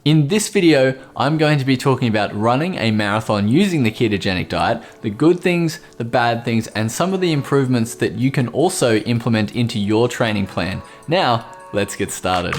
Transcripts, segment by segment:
In this video, I'm going to be talking about running a marathon using the ketogenic diet, the good things, the bad things, and some of the improvements that you can also implement into your training plan. Now, let's get started.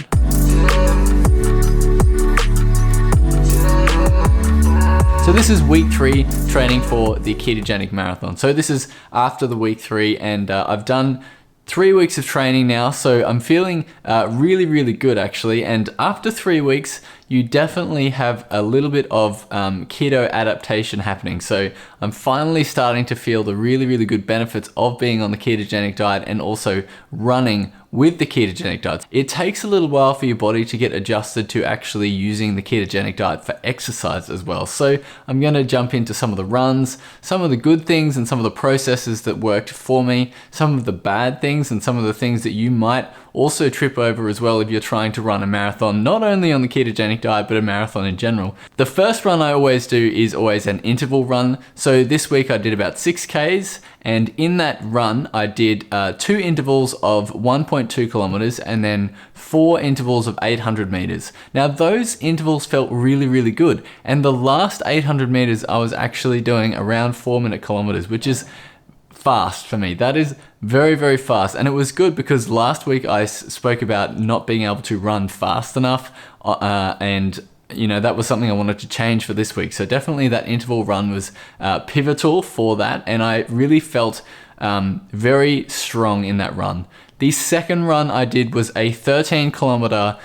So this is week 3 training for the ketogenic marathon. So this is after the week 3, and I've done 3 weeks of training now, so I'm feeling really good actually. And after 3 weeks, you definitely have a little bit of keto adaptation happening. So I'm finally starting to feel the really good benefits of being on the ketogenic diet and also running with the ketogenic diet. It takes a little while for your body to get adjusted to actually using the ketogenic diet for exercise as well. So I'm gonna jump into some of the runs, some of the good things and some of the processes that worked for me, some of the bad things and some of the things that you might also trip over as well if you're trying to run a marathon, not only on the ketogenic diet, but a marathon in general. The first run I always do is always an interval run. So this week I did about 6Ks, and in that run I did 2 intervals of 1.2 kilometers and then 4 intervals of 800 meters. Now those intervals felt really good, and the last 800 meters I was actually doing around 4-minute kilometers, which is fast for me. That is very fast, and it was good because last week I spoke about not being able to run fast enough, and you know, that was something I wanted to change for this week. So definitely that interval run was pivotal for that, and I really felt very strong in that run. The second run I did was a 13-kilometer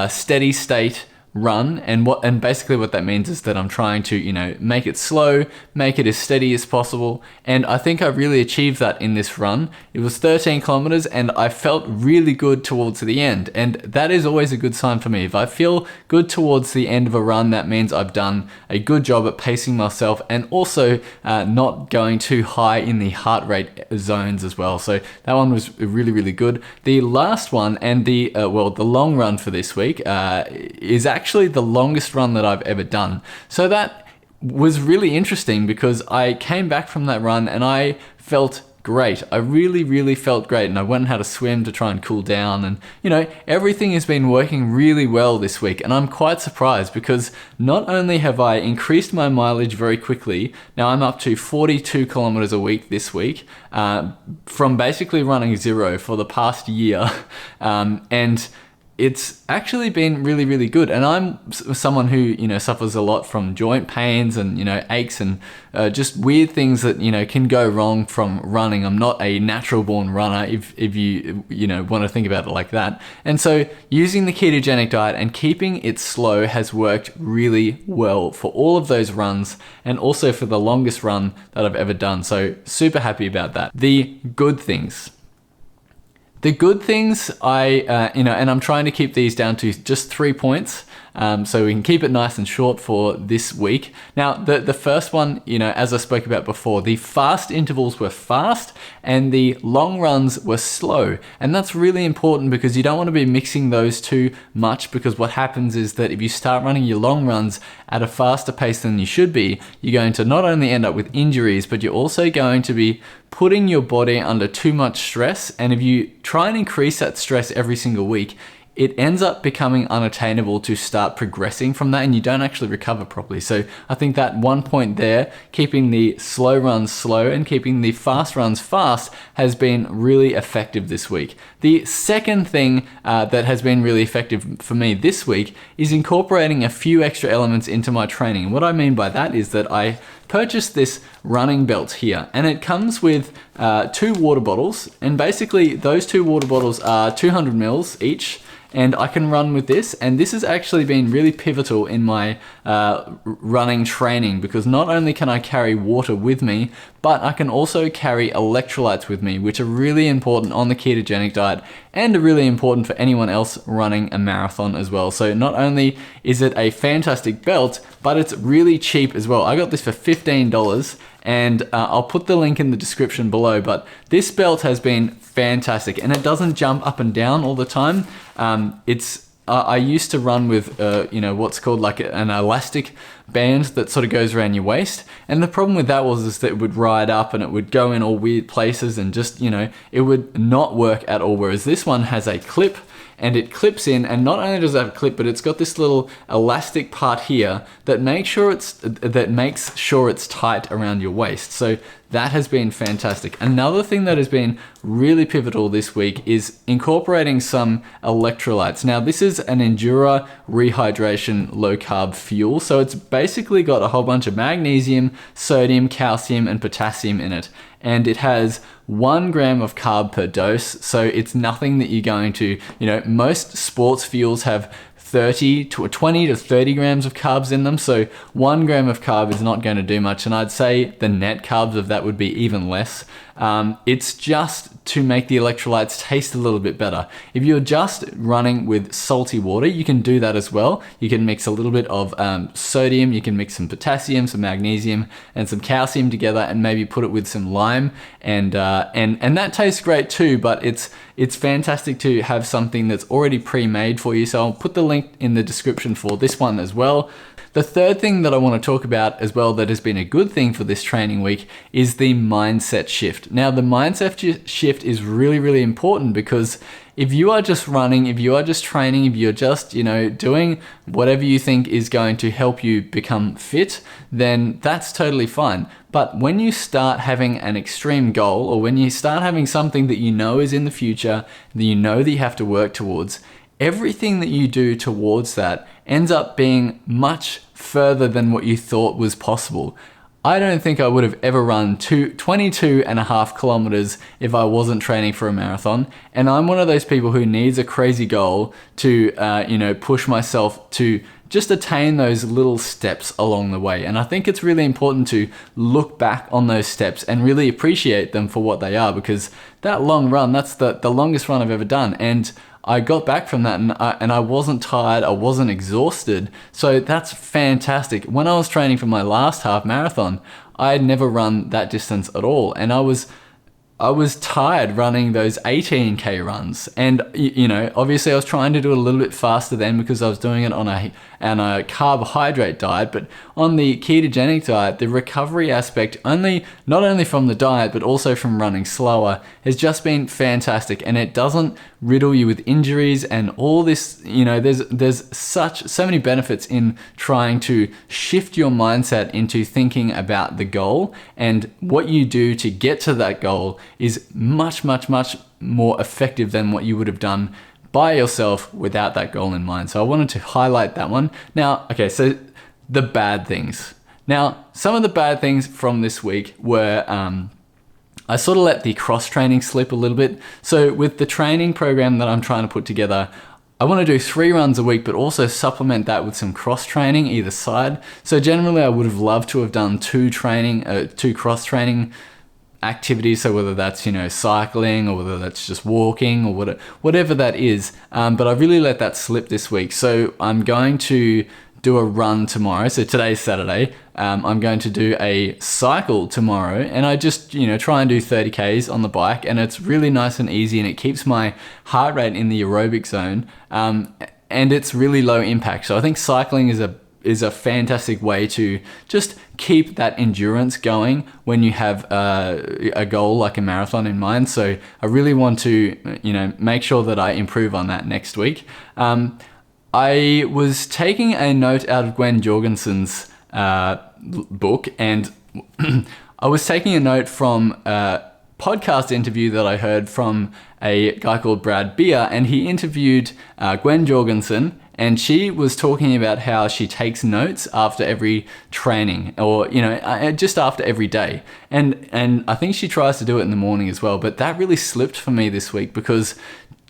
steady state run, and basically what that means is that I'm trying to, you know, make it slow, make it as steady as possible, and I think I really achieved that in this run. It was 13 kilometers and I felt really good towards the end, and that is always a good sign for me. If I feel good towards the end of a run, that means I've done a good job at pacing myself and also not going too high in the heart rate zones as well. So that one was really good. The last one and the long run for this week is actually the longest run that I've ever done. So that was really interesting because I came back from that run and I felt great. I really felt great, and I went and had a swim to try and cool down, and you know, everything has been working really well this week, and I'm quite surprised because not only have I increased my mileage very quickly, now I'm up to 42 kilometers a week this week, from basically running 0 for the past year, and it's actually been really good. And I'm someone who, you know, suffers a lot from joint pains and, you know, aches and just weird things that, you know, can go wrong from running. I'm not a natural born runner, if you know, want to think about it like that. And so using the ketogenic diet and keeping it slow has worked really well for all of those runs, and also for the longest run that I've ever done. So super happy about that. The good things. The good things, you know, and I'm trying to keep these down to just 3 points, so we can keep it nice and short for this week. Now, the first one, you know, as I spoke about before, the fast intervals were fast and the long runs were slow. And that's really important because you don't want to be mixing those too much, because what happens is that if you start running your long runs at a faster pace than you should be, you're going to not only end up with injuries, but you're also going to be putting your body under too much stress. And if you try and increase that stress every single week, it ends up becoming unattainable to start progressing from that, and you don't actually recover properly. So I think that 1 point there, keeping the slow runs slow and keeping the fast runs fast, has been really effective this week. The second thing that has been really effective for me this week is incorporating a few extra elements into my training. And what I mean by that is that I purchased this running belt here, and it comes with 2 water bottles, and basically those 2 water bottles are 200 mils each, and I can run with this. And this has actually been really pivotal in my running training, because not only can I carry water with me, but I can also carry electrolytes with me, which are really important on the ketogenic diet and are really important for anyone else running a marathon as well. So not only is it a fantastic belt, but it's really cheap as well. I got this for $15, and I'll put the link in the description below, but this belt has been fantastic, and it doesn't jump up and down all the time. I used to run with, you know, what's called like an elastic band that sort of goes around your waist. And the problem with that was that it would ride up and it would go in all weird places and just, you know, it would not work at all. Whereas this one has a clip and it clips in, and not only does it have a clip, but it's got this little elastic part here that makes sure it's tight around your waist. So that has been fantastic. Another thing that has been really pivotal this week is incorporating some electrolytes. Now, this is an Endura rehydration low carb fuel. So it's basically got a whole bunch of magnesium, sodium, calcium, and potassium in it. And it has 1 gram of carb per dose. So it's nothing that you're going to, most sports fuels have 20 to 30 grams of carbs in them. So 1 gram of carb is not going to do much. And I'd say the net carbs of that would be even less. It's just to make the electrolytes taste a little bit better. If you're just running with salty water, you can do that as well. You can mix a little bit of sodium, you can mix some potassium, some magnesium, and some calcium together, and maybe put it with some lime, and that tastes great too. But it's fantastic to have something that's already pre-made for you. So I'll put the link in the description for this one as well. The third thing that I want to talk about as well that has been a good thing for this training week is the mindset shift. Now, the mindset shift is really, really important, because if you are just running, if you are just training, if you're just, doing whatever you think is going to help you become fit, then that's totally fine. But when you start having an extreme goal, or when you start having something that you know is in the future, that you know that you have to work towards, everything that you do towards that ends up being much further than what you thought was possible. I don't think I would have ever run 22.5 kilometers if I wasn't training for a marathon. And I'm one of those people who needs a crazy goal to, push myself to just attain those little steps along the way. And I think it's really important to look back on those steps and really appreciate them for what they are, because that long run, that's the longest run I've ever done. And I got back from that and I wasn't tired, I wasn't exhausted. So that's fantastic. When I was training for my last half marathon, I had never run that distance at all. And I was tired running those 18K runs. And, obviously I was trying to do it a little bit faster then, because I was doing it on a carbohydrate diet. But on the ketogenic diet, the recovery aspect, not only from the diet, but also from running slower, has just been fantastic. And it doesn't riddle you with injuries and all this, there's so many benefits in trying to shift your mindset into thinking about the goal, and what you do to get to that goal is much, much, much more effective than what you would have done by yourself without that goal in mind. So I wanted to highlight that one. Now, okay, so the bad things. Now, some of the bad things from this week were, I sort of let the cross training slip a little bit. So with the training program that I'm trying to put together, I want to do 3 runs a week, but also supplement that with some cross training either side. So generally I would have loved to have done 2 cross training activities. So whether that's, cycling, or whether that's just walking, or whatever that is. But I really let that slip this week. So I'm going to do a run tomorrow. So today's Saturday. I'm going to do a cycle tomorrow, and I just, try and do 30 Ks on the bike, and it's really nice and easy, and it keeps my heart rate in the aerobic zone. And it's really low impact. So I think cycling is a fantastic way to just keep that endurance going when you have a goal like a marathon in mind. So I really want to, make sure that I improve on that next week. I was taking a note out of Gwen Jorgensen's book, and I was taking a note from a podcast interview that I heard from a guy called Brad Beer, and he interviewed Gwen Jorgensen, and she was talking about how she takes notes after every training, or just after every day, and I think she tries to do it in the morning as well. But that really slipped for me this week, because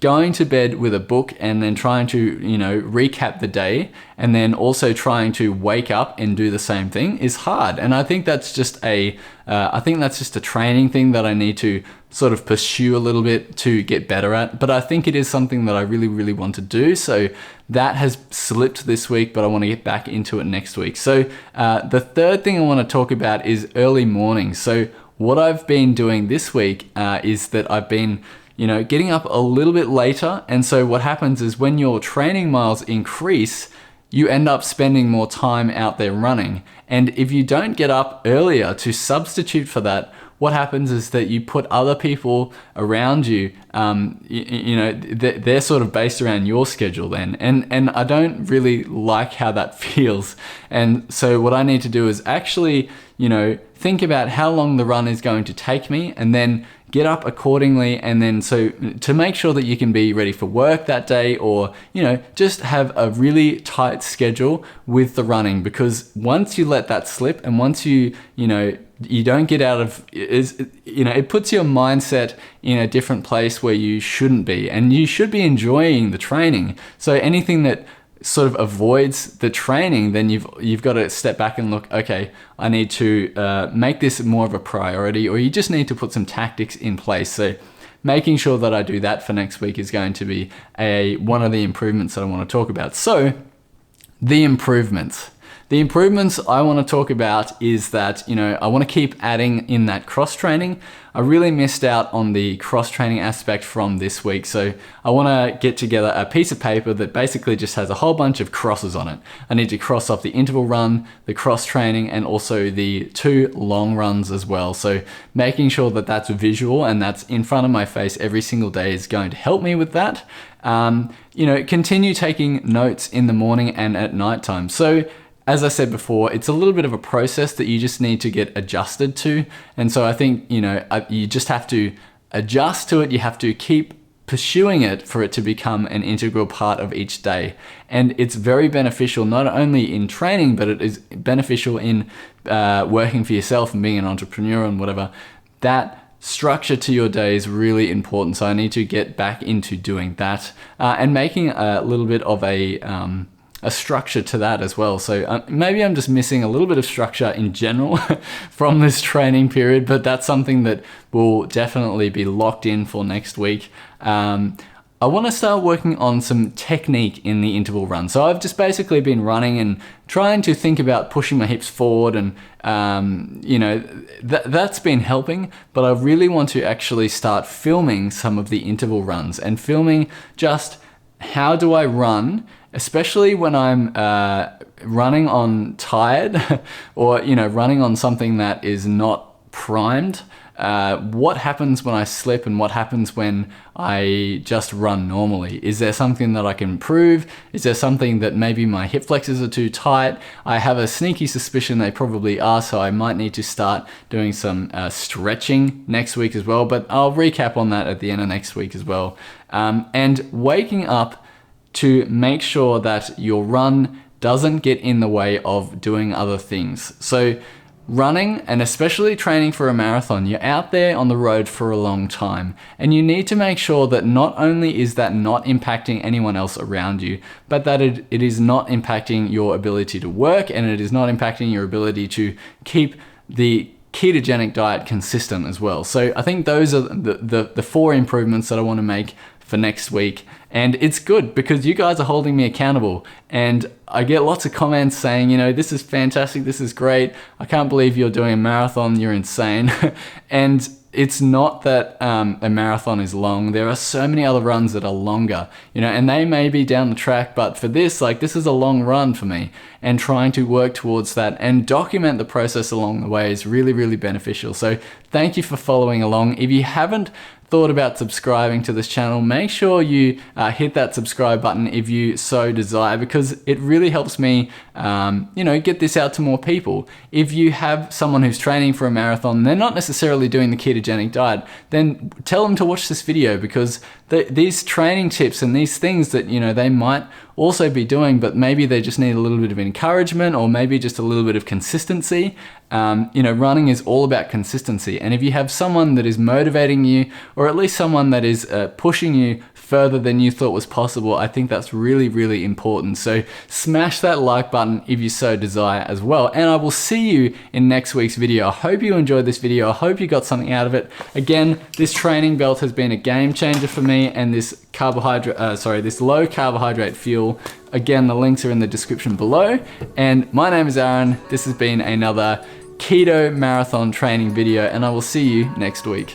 going to bed with a book and then trying to, recap the day, and then also trying to wake up and do the same thing is hard. And I think that's just a training thing that I need to sort of pursue a little bit to get better at. But I think it is something that I really, really want to do. So that has slipped this week, but I want to get back into it next week. So the third thing I want to talk about is early mornings. So what I've been doing this week is that I've been getting up a little bit later. And so what happens is when your training miles increase, you end up spending more time out there running. And if you don't get up earlier to substitute for that, what happens is that you put other people around you, they're sort of based around your schedule then. And I don't really like how that feels. And so what I need to do is actually, think about how long the run is going to take me, and then get up accordingly. And then so to make sure that you can be ready for work that day, or, just have a really tight schedule with the running, because once you let that slip, and once you don't get out of, it puts your mindset in a different place where you shouldn't be, and you should be enjoying the training. So anything that sort of avoids the training, then you've got to step back and look, okay, I need to make this more of a priority, or you just need to put some tactics in place. So making sure that I do that for next week is going to be one of the improvements that I want to talk about. So the improvements I want to talk about is that, I want to keep adding in that cross training. I really missed out on the cross training aspect from this week. So I want to get together a piece of paper that basically just has a whole bunch of crosses on it. I need to cross off the interval run, the cross training, and also the 2 long runs as well. So making sure that that's visual and that's in front of my face every single day is going to help me with that. Continue taking notes in the morning and at nighttime. So as I said before, it's a little bit of a process that you just need to get adjusted to. And so I think, you just have to adjust to it. You have to keep pursuing it for it to become an integral part of each day. And it's very beneficial, not only in training, but it is beneficial in working for yourself and being an entrepreneur and whatever. That structure to your day is really important. So I need to get back into doing that and making a little bit of a structure to that as well. So maybe I'm just missing a little bit of structure in general from this training period, but that's something that will definitely be locked in for next week. I want to start working on some technique in the interval run. So I've just basically been running and trying to think about pushing my hips forward, and that's been helping, but I really want to actually start filming some of the interval runs and filming just how do I run, especially when I'm running on tired or, running on something that is not primed. What happens when I slip, and what happens when I just run normally? Is there something that I can improve? Is there something that maybe my hip flexors are too tight? I have a sneaky suspicion they probably are, so I might need to start doing some stretching next week as well, but I'll recap on that at the end of next week as well. And waking up to make sure that your run doesn't get in the way of doing other things. So running, and especially training for a marathon, you're out there on the road for a long time, and you need to make sure that not only is that not impacting anyone else around you, but that it is not impacting your ability to work, and it is not impacting your ability to keep the ketogenic diet consistent as well. So I think those are the 4 improvements that I want to make for next week. And it's good because you guys are holding me accountable, and I get lots of comments saying, this is fantastic, this is great, I can't believe you're doing a marathon, you're insane. And it's not that a marathon is long. There are so many other runs that are longer, and they may be down the track, but for this, this is a long run for me, and trying to work towards that and document the process along the way is really, really beneficial. So thank you for following along. If you haven't thought about subscribing to this channel, make sure you hit that subscribe button if you so desire, because it really helps me get this out to more people. If you have someone who's training for a marathon, they're not necessarily doing the ketogenic diet, then tell them to watch this video, because these training tips and these things that they might also be doing, but maybe they just need a little bit of encouragement, or maybe just a little bit of consistency. Running is all about consistency. And if you have someone that is motivating you, or at least someone that is pushing you further than you thought was possible, I think that's really, really important. So smash that like button if you so desire as well. And I will see you in next week's video. I hope you enjoyed this video. I hope you got something out of it. Again, this training belt has been a game changer for me, and this this low carbohydrate fuel. Again, the links are in the description below. And my name is Aaron. This has been another keto marathon training video, and I will see you next week.